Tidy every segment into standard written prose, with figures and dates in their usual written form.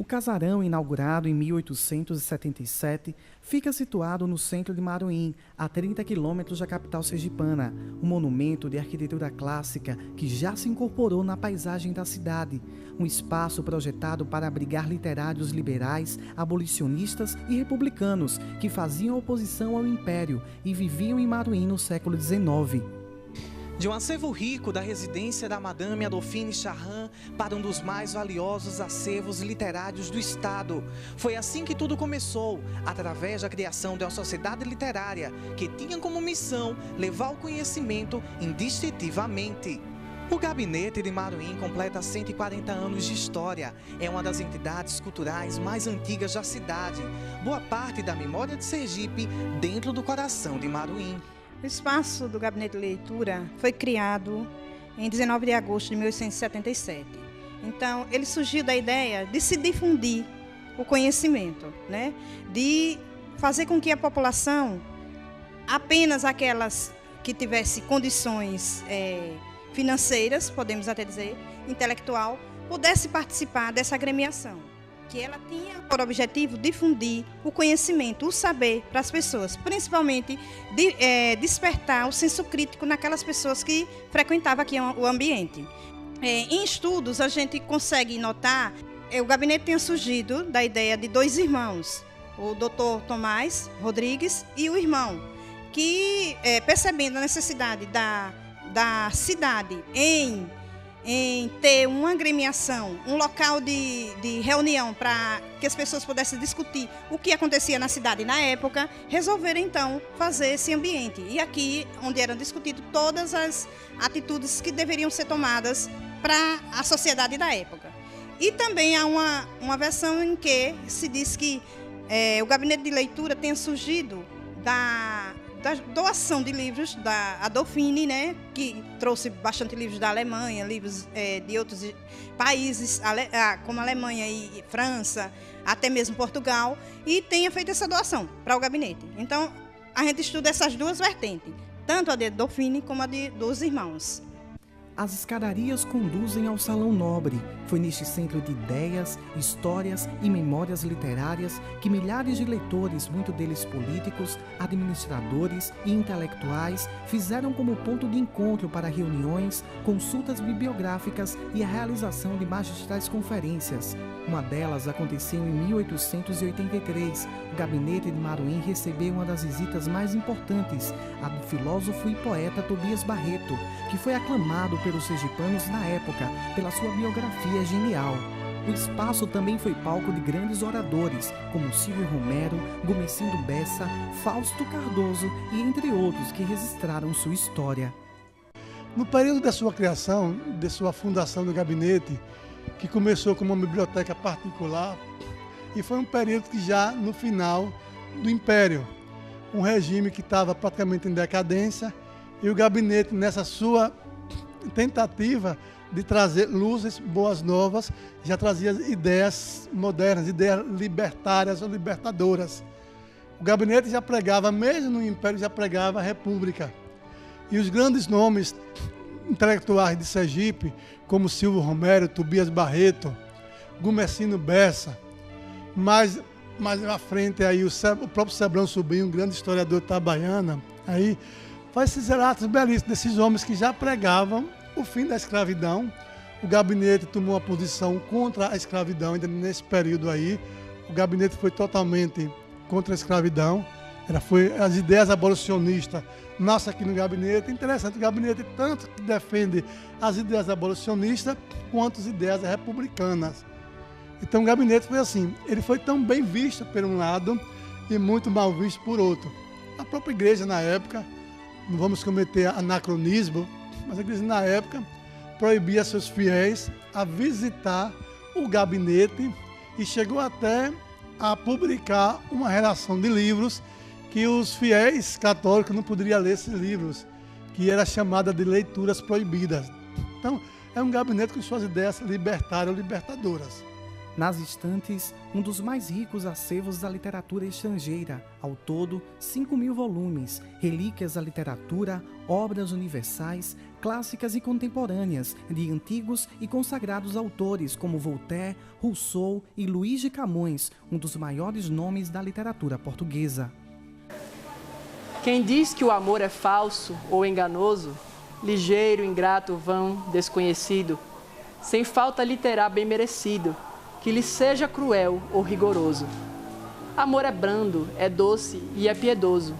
casarão, inaugurado em 1877, fica situado no centro de Maruim, a 30 quilômetros da capital sergipana, um monumento de arquitetura clássica que já se incorporou na paisagem da cidade, um espaço projetado para abrigar literários liberais, abolicionistas e republicanos que faziam oposição ao Império e viviam em Maruim no século XIX. De um acervo rico da residência da Madame Adolphine Charran para um dos mais valiosos acervos literários do Estado. Foi assim que tudo começou, através da criação de uma sociedade literária que tinha como missão levar o conhecimento indistintivamente. O Gabinete de Maruim completa 140 anos de história. É uma das entidades culturais mais antigas da cidade. Boa parte da memória de Sergipe dentro do coração de Maruim. O espaço do Gabinete de Leitura foi criado em 19 de agosto de 1877. Então, ele surgiu da ideia de se difundir o conhecimento, né? De fazer com que a população, apenas aquelas que tivessem condições financeiras, podemos até dizer, intelectual, pudesse participar dessa agremiação, que ela tinha por objetivo difundir o conhecimento, o saber para as pessoas, principalmente despertar o senso crítico naquelas pessoas que frequentavam aqui o ambiente. Em estudos, a gente consegue notar o gabinete tinha surgido da ideia de dois irmãos, o Dr. Tomás Rodrigues e o irmão, que percebendo a necessidade da cidade em ter uma agremiação, um local de reunião para que as pessoas pudessem discutir o que acontecia na cidade na época, resolveram então fazer esse ambiente. E aqui, onde eram discutidas todas as atitudes que deveriam ser tomadas para a sociedade da época. E também há uma versão em que se diz que o gabinete de leitura tenha surgido da doação de livros da Adolphine, né, que trouxe bastante livros da Alemanha, livros de outros países, como Alemanha e França, até mesmo Portugal, e tenha feito essa doação para o gabinete. Então, a gente estuda essas duas vertentes, tanto a de Adolphine como a dos irmãos. As escadarias conduzem ao Salão Nobre. Foi neste centro de ideias, histórias e memórias literárias que milhares de leitores, muitos deles políticos, administradores e intelectuais, fizeram como ponto de encontro para reuniões, consultas bibliográficas e a realização de magistrais conferências. Uma delas aconteceu em 1883. O gabinete de Maruim recebeu uma das visitas mais importantes, a do filósofo e poeta Tobias Barreto, que foi aclamado pelos sergipanos na época pela sua biografia genial. O espaço também foi palco de grandes oradores, como Silvio Romero, Gumecindo Bessa, Fausto Cardoso e entre outros que registraram sua história. No período da sua criação, de sua fundação do gabinete, que começou como uma biblioteca particular, e foi um período que já no final do Império, um regime que estava praticamente em decadência, e o gabinete, nessa sua tentativa de trazer luzes, boas novas, já trazia ideias modernas, ideias libertárias ou libertadoras. O gabinete já pregava, mesmo no Império, já pregava a República. E os grandes nomes intelectuais de Sergipe, como Silvio Romero, Tobias Barreto, Gumecindo Bessa, mais à frente aí o próprio Sebrão Sobrinho, um grande historiador itabaiana, aí faz esses relatos belíssimos desses homens que já pregavam o fim da escravidão. O gabinete tomou uma posição contra a escravidão, ainda nesse período aí. O gabinete foi totalmente contra a escravidão. Foi as ideias abolicionistas nascem aqui no gabinete. Interessante, o gabinete tanto que defende as ideias abolicionistas quanto as ideias republicanas. Então o gabinete foi assim, ele foi tão bem visto por um lado e muito mal visto por outro. A própria igreja na época, não vamos cometer anacronismo, mas a igreja na época proibia seus fiéis a visitar o gabinete e chegou até a publicar uma relação de livros que os fiéis católicos não poderiam ler esses livros, que era chamada de leituras proibidas. Então, é um gabinete com suas ideias libertárias ou libertadoras. Nas estantes, um dos mais ricos acervos da literatura estrangeira, ao todo 5.000 volumes, relíquias da literatura, obras universais, clássicas e contemporâneas, de antigos e consagrados autores como Voltaire, Rousseau e Luís de Camões, um dos maiores nomes da literatura portuguesa. Quem diz que o amor é falso ou enganoso, ligeiro, ingrato, vão, desconhecido, sem falta lhe terá bem merecido, que lhe seja cruel ou rigoroso. Amor é brando, é doce e é piedoso.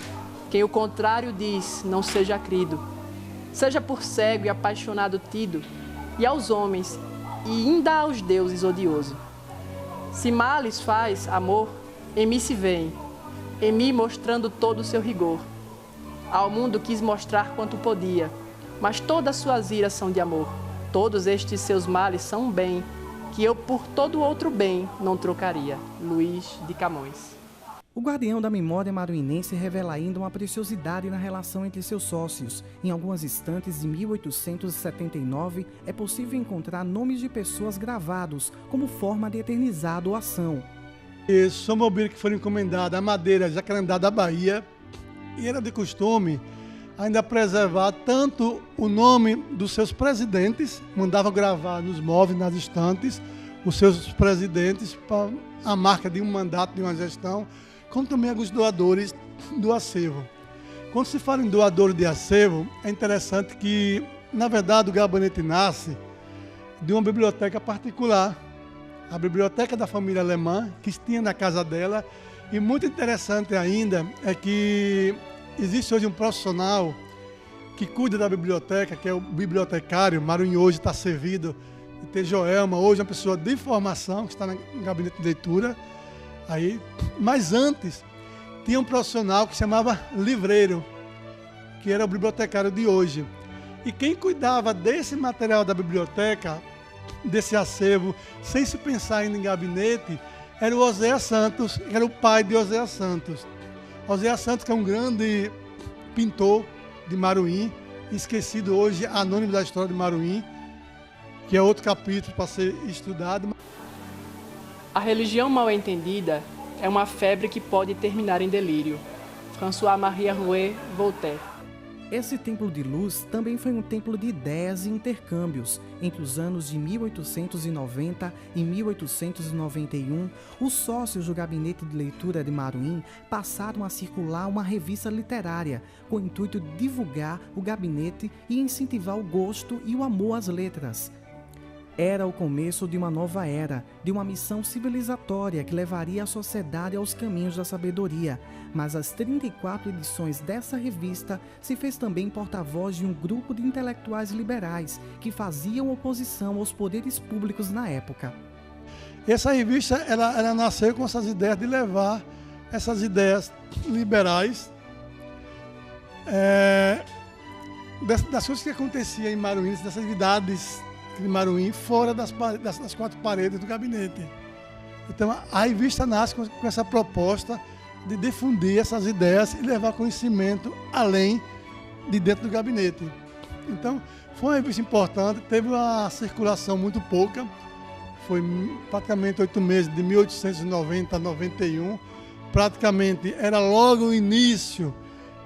Quem o contrário diz, não seja crido. Seja por cego e apaixonado tido, e aos homens, e ainda aos deuses odioso. Se males faz, amor, em mim se vêem, em mim mostrando todo o seu rigor. Ao mundo quis mostrar quanto podia, mas todas suas iras são de amor. Todos estes seus males são um bem, que eu por todo outro bem não trocaria. Luís de Camões. O guardião da memória maruinense revela ainda uma preciosidade na relação entre seus sócios. Em algumas estantes de 1879, é possível encontrar nomes de pessoas gravados como forma de eternizar a doação. São mobílias que foram encomendadas a Madeira, Jacarandá da Bahia, e era de costume ainda preservar tanto o nome dos seus presidentes, mandavam gravar nos móveis, nas estantes, os seus presidentes, para a marca de um mandato, de uma gestão, como também alguns doadores do acervo. Quando se fala em doadores de acervo, é interessante que, na verdade, o gabinete nasce de uma biblioteca particular, a biblioteca da família alemã, que tinha na casa dela. E muito interessante ainda é que existe hoje um profissional que cuida da biblioteca, que é o bibliotecário. Maruim hoje está servido de ter Joelma, hoje é uma pessoa de formação, que está no gabinete de leitura. Mas antes, tinha um profissional que se chamava livreiro, que era o bibliotecário de hoje. E quem cuidava desse material da biblioteca, desse acervo, sem se pensar ainda em gabinete, era o Oséias Santos, que era o pai de Oséias Santos. Oséias Santos, que é um grande pintor de Maruim, esquecido hoje, anônimo da história de Maruim, que é outro capítulo para ser estudado. A religião mal entendida é uma febre que pode terminar em delírio. François-Marie Arouet, Voltaire. Esse templo de luz também foi um templo de ideias e intercâmbios. Entre os anos de 1890 e 1891, os sócios do gabinete de leitura de Maruim passaram a circular uma revista literária, com o intuito de divulgar o gabinete e incentivar o gosto e o amor às letras. Era o começo de uma nova era, de uma missão civilizatória que levaria a sociedade aos caminhos da sabedoria. Mas as 34 edições dessa revista se fez também porta-voz de um grupo de intelectuais liberais que faziam oposição aos poderes públicos na época. Essa revista ela nasceu com essas ideias de levar essas ideias liberais, das coisas que aconteciam em Maruim, dessas atividades de Maruim, fora das quatro paredes do gabinete. Então a revista nasce com essa proposta de difundir essas ideias e levar conhecimento além de dentro do gabinete. Então foi uma revista importante, teve uma circulação muito pouca, foi praticamente 8 meses, de 1890 a 91, praticamente era logo o início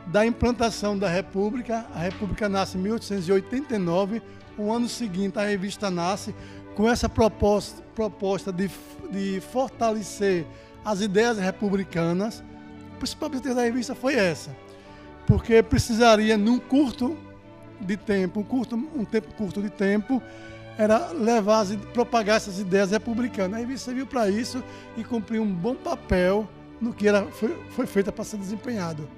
da implantação da República. A República nasce em 1889, o ano seguinte a revista nasce com essa proposta de fortalecer as ideias republicanas. O principal objetivo da revista foi essa, porque precisaria, num curto de tempo, um tempo curto de tempo, era propagar essas ideias republicanas. A revista serviu para isso e cumpriu um bom papel no que foi feita para ser desempenhado.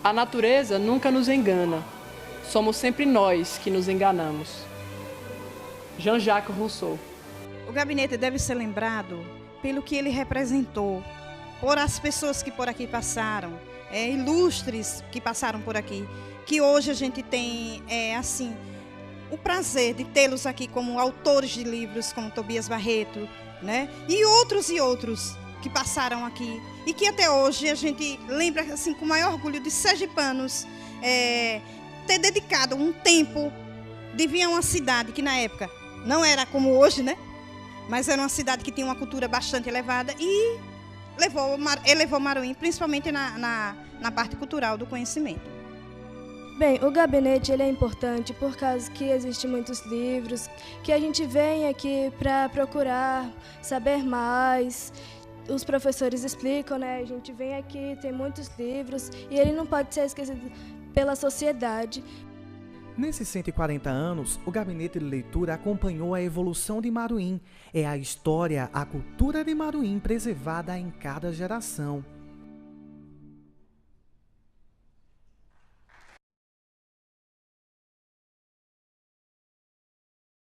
A natureza nunca nos engana. Somos sempre nós que nos enganamos. Jean-Jacques Rousseau. O gabinete deve ser lembrado pelo que ele representou, por as pessoas que por aqui passaram, ilustres que passaram por aqui, que hoje a gente tem, o prazer de tê-los aqui como autores de livros, como Tobias Barreto, né? E outros que passaram aqui e que até hoje a gente lembra assim, com o maior orgulho de sergipanos, ter dedicado um tempo de vir a uma cidade que na época não era como hoje, né? mas era uma cidade que tinha uma cultura bastante elevada e elevou Maruim, principalmente na parte cultural do conhecimento. Bem, o gabinete ele é importante por causa que existem muitos livros, que a gente vem aqui para procurar saber mais. Os professores explicam, né? A gente vem aqui, tem muitos livros e ele não pode ser esquecido pela sociedade. Nesses 140 anos, o Gabinete de Leitura acompanhou a evolução de Maruim. É a história, a cultura de Maruim preservada em cada geração.